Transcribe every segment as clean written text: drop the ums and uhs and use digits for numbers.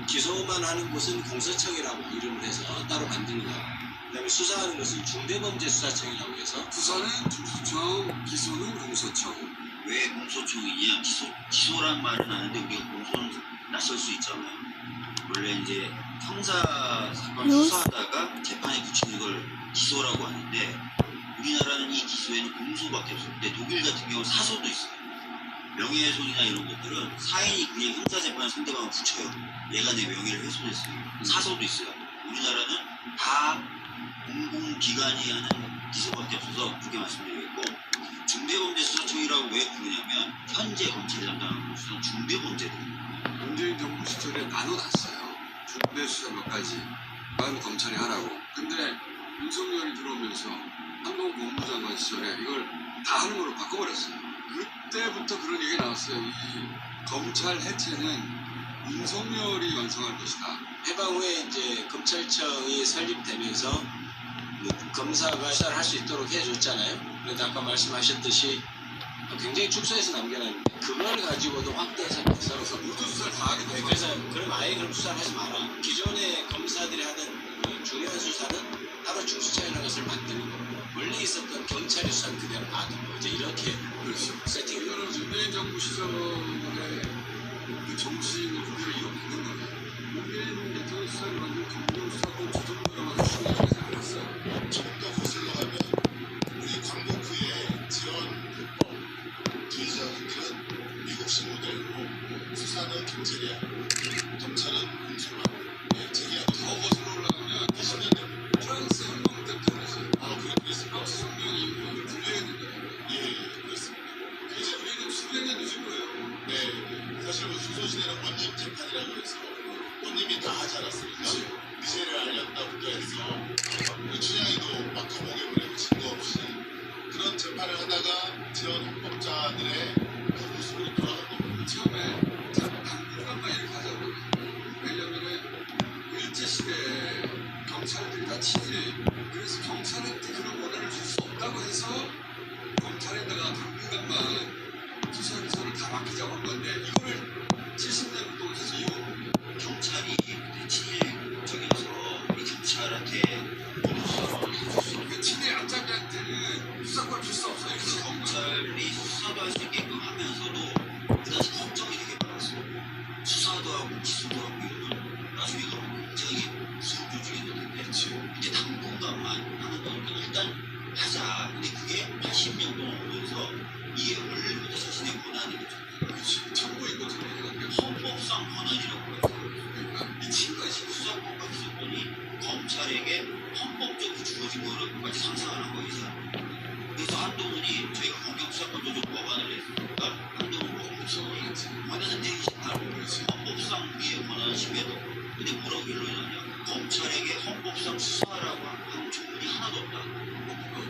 기소만 하는 곳은 공소청이라고 이름을 해서 따로 만든 거고, 그다음에 수사하는 것은 중대범죄수사청이라고 해서 수사는 중수청, 기소는 공소청. 왜 공소청이냐? 기소란 말은 아는데 우리가 공소는 낯설 수 있잖아요. 원래 이제 형사 사건 수사하다가 재판에 붙이는 걸 기소라고 하는데 우리나라는 이 기소에는 공소밖에 없어요. 근데 독일 같은 경우는 사소도 있어요. 명예훼손이나 이런 것들은 사인이 그냥 형사재판에 상대방을 붙여요. 얘가 내 명예를 훼손했어요. 사소도 있어요. 우리나라는 다 공공기관이 하는 기소밖에 없어서 그렇게 말씀드리겠고, 중대범죄수사청이라고 왜 부르냐면 현재 검찰이 담당하는 수사는 중대범죄들입니다. 문재인 정부 시절에 나눠놨어요. 중대수사 몇 가지만 검찰이 하라고. 근데 윤석열이 들어오면서 한동훈 법무장관 시절에 이걸 다 하는 걸로 바꿔버렸어요. 그때부터 그런 얘기가 나왔어요. 이 검찰 해체는 윤석열이 완성할 것이다. 해방 후에 이제 검찰청이 설립되면서 검사가 수사를 할 수 있도록 해줬잖아요. 그런데 아까 말씀하셨듯이 굉장히 축소해서 남겨놨는데 그걸 가지고도 확대해서 그래서 모두 수사를 다 하게 돼서 그래서 그럼 아예 그럼 수사를 하지 마라. 기존의 검사들이 하던 그 중요한 수사는 따로 중수청이라는 것을 만드는 거고, 원래 있었던 경찰의 수사는 그대로 놔두고 이제 이렇게 그렇죠. 세팅을. 이거는 문재인 정부 시절에 그 정치인을 그대로 이어받는 거예요. 문재인 대통령 수사를 만든 검경수사권 조정부라고 추진해서 않았어요. 좀더 거슬러 가면 우리 광복 후에 지원 기자들은 미국식 모델로 수사는 경찰이 하고 검찰은 공소만 제기하고 더 거슬러 올라가면 20년 전 프랑스 혁명 때부터 그랬어요. 그랬습니다. 프랑스 혁명 이후에 이걸 분리했는데 예, 그렇습니다. 이제 우리는 수백 년 늦은 거예요. 네, 사실 뭐 조선시대는 원님 재판이라고 해서 원님이 다 하지 않았습니까? 미세를 알렸다부터 해서 그 춘향이도 막 감옥에 보내고 증거 없이 그런 재판을 하다가 지원 헌법자들의 그 모습으로 돌아간 겁니다. 처음에 당분간만 이렇게 하자고. 왜냐면은 일제시대에 경찰들이 다 친일. 그래서 경찰한테 그런 권한을 줄 수 없다고 해서 검찰에다가 당분간만 수사기소를 다 맡기자고 한 건데 이거를 70년부터 계속 이어온 겁니다. 경찰이 친일 쪽에서 우리 경찰한테 그 친일 안장기한테는 수사권 줄 수 없어요. 그래서 검찰이 수사도 할 수 있게끔 하면서도 그다지 걱정이 되게 많았어요. 수사도 하고 기소도 하고 이러면 나중에 가면 굉장히 무서운 조직이 되는데 이제 당분간만 하는 거니까 일단 하자. 근데 그게 80년 동안 오면서 이게 원래부터 자신의 권한이거든요. 그렇지. 청구인 것처럼 해가지고 헌법상 권한이라고 해서 미친 것이 수사권과 기소권이 검찰에게 헌법적으로 주어진 거를 상상하는 거예요, 이 사람. 그래서 한동훈이 저희가 공격수사권 조정 법안을 냈으니까 한동훈 법무청이 권한은 내기 싫다고. 헌법상 우리의 권한은 심해도. 근데 뭐라고 결론이냐면 검찰에게 헌법상 수사하라고 하는 조문이 하나도 없다.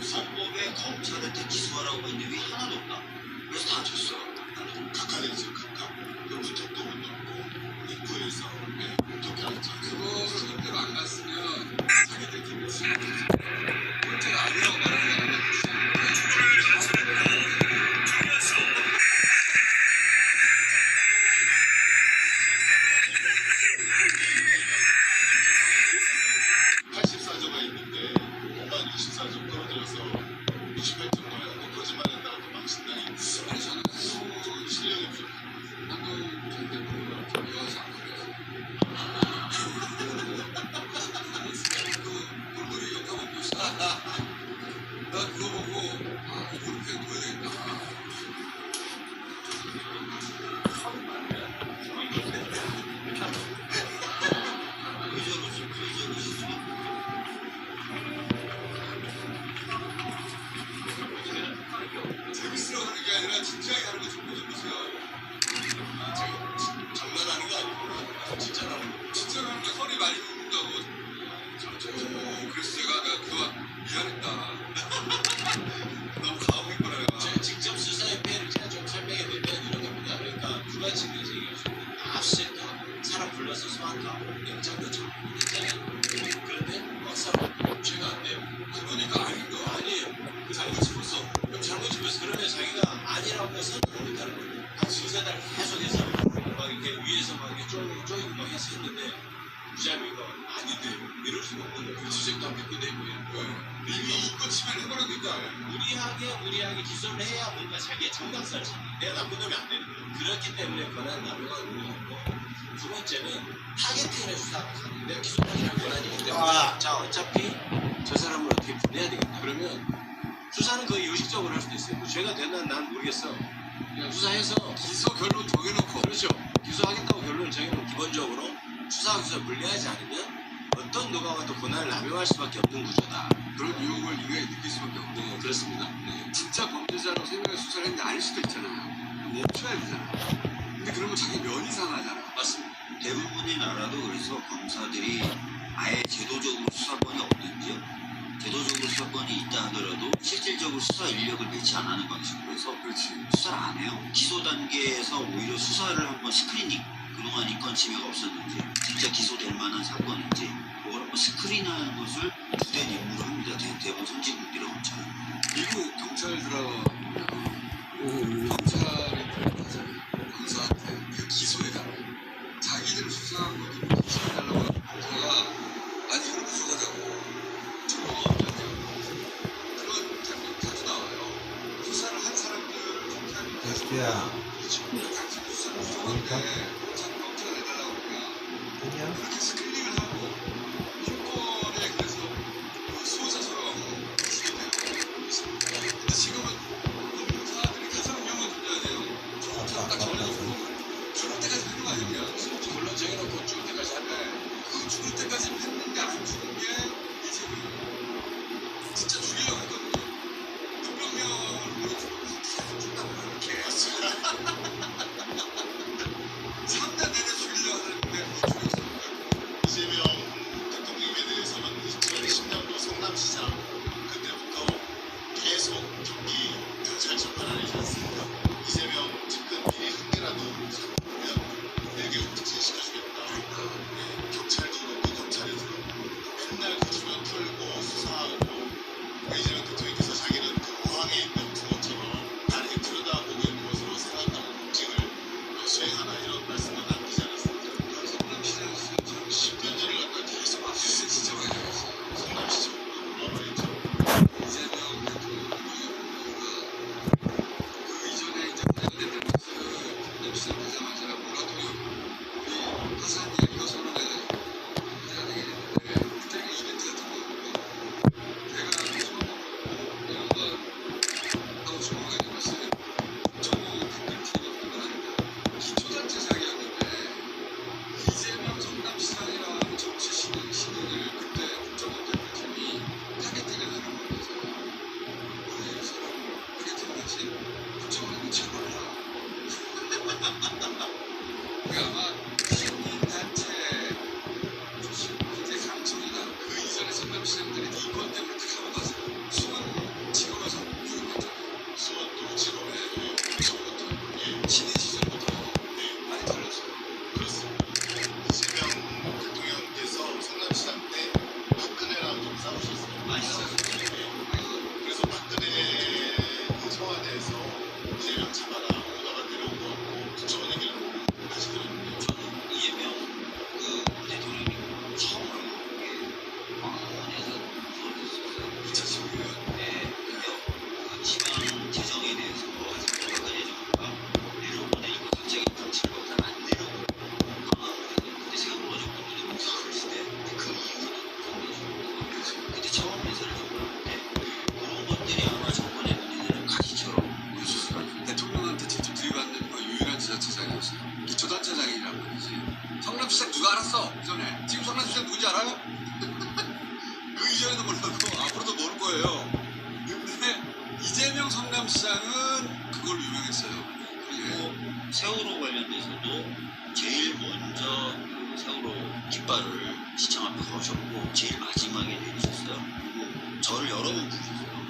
헌법에 검찰한테 기소하라고 하는 내용이 하나도 없다. 그래서 다 줬어요. 각하되죠, 각하. 그 무턱도 못 넘고 입구에서 독해놨죠. 그거 그대로 안 갔으면 자기들끼리 문제가 아니라고 말하는 게 아니라 (84조가) 있는데 5만 24조 끌어들여서 68조가 거짓말했다고 도망친다니 아니 저는 한국 실력이 부족합니다. 한국 전 대표가 이어서 안 그래요. 그 얼굴이 욕하고 보시다. 나 그거 보고 이거 이렇게 보여야 되겠다. 의저로 시중에 재밌으라고 하는 게 아니라 진지하게 하는 거 좀 보세요. 장난하는 거 아니고 진짜라는 거. 진짜로 하는 게 허리 많이 굽는다고. 그래서 내가 그동안 미안했다. 너무 가혹했구나 내가. 직접 수사의 피해를 제가 좀 설명해 드리면 이런 겁니다. 그러니까 두 가지 면에서 얘기할 수 있는 압수수색도 하고 사람 불러서 소환도 하고 영장도 청구도 했잖아요. 그런데 막상 죄가 안 돼요. 그러니까 아닌 거 아니에요. 그 잘못 집었어. 그럼 잘못 집었어. 그러면 자기가 아니라고 선언을 못하는 거예요. 한 두세 달 계속해서 막 이렇게 위에서 막 이렇게 쪼이고 막 해서 했는데 무자비가 아닌데 이럴 수가 없는 거예요. 수색도 안 뵙고 되고요. 이미 이거 치면 해버리니까. 무리하게 기소를 해야 뭔가 자기의 정당성을 찾는 내가 나쁜 놈이 안 되는 거예요. 그렇기 때문에 권한 남용한 의미였고 두 번째는 타겟팅을 수사를 하는 내가 기소하기를 권한이 있기 때문에 자 어차피 저 사람을 어떻게 보내야 되겠다 그러면 수사는 거의 의식적으로 할 수도 있어요. 뭐 죄가 되나 난 모르겠어. 그냥 수사해서 기소 결론 정해놓고. 그렇죠. 기소하겠다고 결론을 정해놓으면 기본적으로 수사와 기소를 분리하지 않으면 어떤 누가 와도 권한을 남용할 수밖에 없는 구조다. 그런 유혹을 인간이 느낄 수밖에 없는 네, 거죠. 그렇습니다. 네. 진짜 범죄자로 생명을 수사를 했는데 아닐 수도 있잖아요. 멈춰야 되잖아. 근데 그러면 자기 면이 상하잖아. 맞습니다. 대부분의 나라도 그래서 검사들이 아예 제도적으로 수사권이 없는지요. 제도적으로 수사권이 있다 하더라도 실질적으로 수사 인력을 배치 안 하는 방식으로 해서 그렇지. 수사를 안 해요. 기소 단계에서 오히려 수사를 한번 스크리닝, 그동안 인권 침해가 없었는지, 진짜 기소될 만한 사건인지, 그걸 한번 스크린하는 것을 주된 임무로 합니다. 대부분 선진국들의 검찰은. 미국 경찰 드라마 경찰이 하잖아요. 검사한테 그 기소해달라. 자기들 수사한 것도 기소해달라고 하면 검사가 아니 이걸 구속하자고 정보가 없잖아요. 그런 장면 자주 나와요. 수사를 한 사람들 경찰이 자스야, 당신 수사를 구속한데 검찰 해달라고 그러냐. 그렇게 스크린을 하고 인권에 그래서 그 수호자 서로 주겠대요. 근데 지금은 검사들이 가장 위험한 존재예요. 저것처럼 딱 정해놓고 죽을 때까지 하는 거 아니냐. 물론 정해놓고 죽을 때까지 한다. 그 죽을 때까지 했는데 안 죽은 게 이재명. 진짜 죽이려고 했거든요. 눈병명을 보여주고 계속 죽다고 계속 3년 내내 죽이려고 하는데 못 죽였어요. 이재명 대통령에 대해서는 2010년도 성남시장 그때부터 계속 경기 경찰청 관할이지 않습니까? 이재명 측근 미리 한 개라도 잡으면 일개 옥진시켜주겠다. 경찰도 그렇고 경찰에도 그렇고 맨날 그 주변 털고 수사하고 이재명 대통령께서 자기는 그 어항에 있는 붕어처럼 나를 들여다보고 있는 것으로 생각하는 공직을 수행하나 이런 말씀을 남기지 않았습니까? 성남시장에서 10년 전을 갖다 계속 박수를 진짜 많이 하셨어요. 성남시청 어머니죠. 이재명 대통령이 그 이전에 이제 화장대 때문에 성남시장 되자마자 모라토리움 우리 화산 이야기가 서론해가지고 문제가 되게 됐는데 그때 이벤트 같은 거였는데 제가 처음 이런 거 하고 주목하게 된 것은 국정원 댓글팀이 하는데 기초단체 사기였는데 이재명 성남시장이라는 정치 신인을 그때 국정원 대표팀이 타겟팅을 하는 거면서 우리 서로 타겟팅 같이 국정원이 최고라. 그게 아마 시민단체 이제 강청이나 그 이전에 성남시장들이 이권 때문에 다 감아가지고 수원 지검에서 교육했잖아요. 수원도 직원에 처음부터 예, 신인 시절부터 네, 많이 달랐어요. 그렇습니다. 이재명 대통령께서 성남시장 때 박근혜랑 좀 싸우셨어요. 많이 싸웠어요. 그래서 박근혜 그 청와대에서 이재명 잡아라 오다가 내려온 거 같고 국정원 얘기를 하시더라고요. 저는 이재명 그 대통령이 처음 알고 게 광화문에서 수업했었어요. 2019년 네, 그 지방 재정에 대해서 박근혜 정부가 내려보내니까 갑자기 정치를 막안 내려오고 광화문에서 그때 생각보다 좀 너무 무서울 때 그 이후로는 그때 처음 인사를 줬는데 그런 것들이 아마 정권의 문제들은 가시처럼 그렇죠. 대통령한테 직접 들이받는 거 유일한 지자체장이었어요. 기초단체장이란 말이지. 성남시장 누가 알았어? 이전에. 지금 성남시장 누군지 알아요? 그 이전에도 몰라도 앞으로도 모를 거예요. 근데 이재명 성남시장은 그걸로 유명했어요. 그리고 세월호 관련돼서도 제일 먼저 그 세월호 깃발을 시청 앞에 거셨고 제일 마지막에 내리셨어요. 그리고 저를 여러 번 부르셨어요.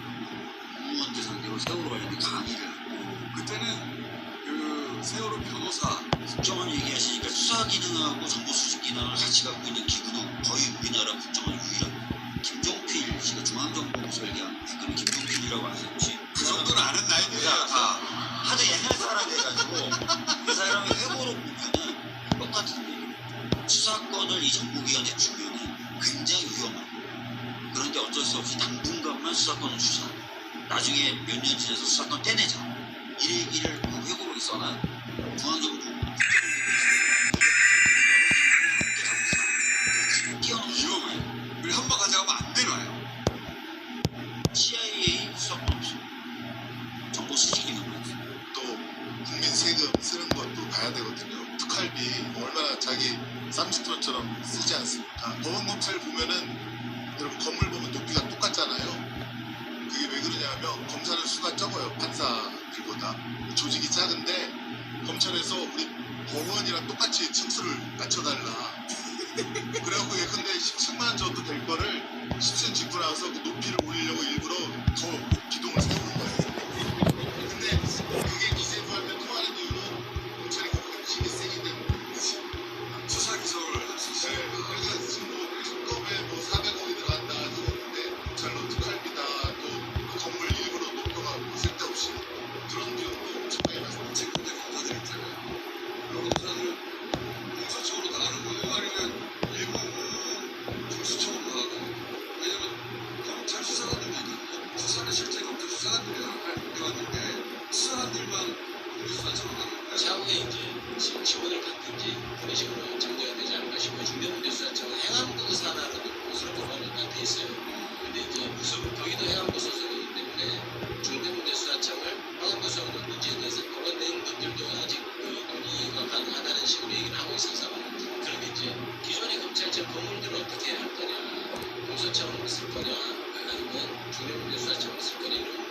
의원들 상대로 세월호 관련된 강의를 하고 그때는 그 세월호 변호사 국정원 얘기하시니까 수사 기능하고 정보 수집 기능을 같이 갖고 있는 기구는 거의 우리나라 국정원 유일한 김종필 씨가 중앙정보부 설계한 그는 김종필이라고 아세요 혹시? 그 정도는 아는 나이들이야 다. 하도 옛날 사람 돼가지고 그 사람이 회고록 보면은 똑같은 얘기를 해요. 수사권을 이 정보기관에 주면은 굉장히 위험하고, 그런데 어쩔 수 없이 당분간만 수사권을 주자. 나중에 몇 년 지나서 수사권 떼내자. 이 얘기를 그 회고록에 써놔. 중앙정부 뛰어넘는 위험해요. 우리 한번 가져가면 안 내놔요. CIA 수사권 없어. 정보 수집이는 거지. 또 국민 세금 쓰는 것도 봐야 되거든요. 특활비 얼마나 자기 쌈짓돈처럼 쓰지 않습니까? 법원 검찰 보면은 여러분 건물 보면 높이가 똑같잖아요. 그게 왜 그러냐면 검사는 수가 적어요. 판사들보다 조직이 작은데 검찰에서 우리 법원이랑 똑같이 층수를 낮춰달라. 그래갖고 예컨대 17만 원 줘도 될 거를 10층 짓고 나서 그 높이를 올리려고 일부러 더 기둥을 세우는 거예요. 근데 그게 기재부한테 통하는 이유는 검찰이 그렇게 힘이 세기 때문에 수사 기소를 할 수 네, 있어요. 그러니까 지금 뭐 법에 뭐 400억이 들어간다 그러는데 검찰로 특활비다 또그 건물 일부러 높여가 쓸데없이 그런 비용도 엄청나게 많습니다. 지금 근데 검사들 있잖아요. 검사들은 공소청으로 나가는 거예요. 아니면 일부 공수청으로 나가고. 왜냐면 검찰 수사관들이 있거든요. 수사는 실제 검찰 수사관들이 해왔는데 수사관들만 공수처로 나가는 거예요. 차후에 이제 지원을 받든지 그런 식으로 정리가 되지 않을까 싶어요. 중대문제수사청은 행안부 산하로 곳으로 보관이 돼 있어요. 근데 이제 무슨 거기도 행안부 소속이기 때문에 중대문제수사청을 행안부 소속으로 문제에 대해서 법원 내용들도 아직 그 논의가 가능하다는 식으로 얘기를 하고 있어서 그런데 이제 기존의 검찰청 건물들을 어떻게 할 거냐, 공소청을 쓸 거냐, 아니면 중대문제수사청을 쓸 거냐 이런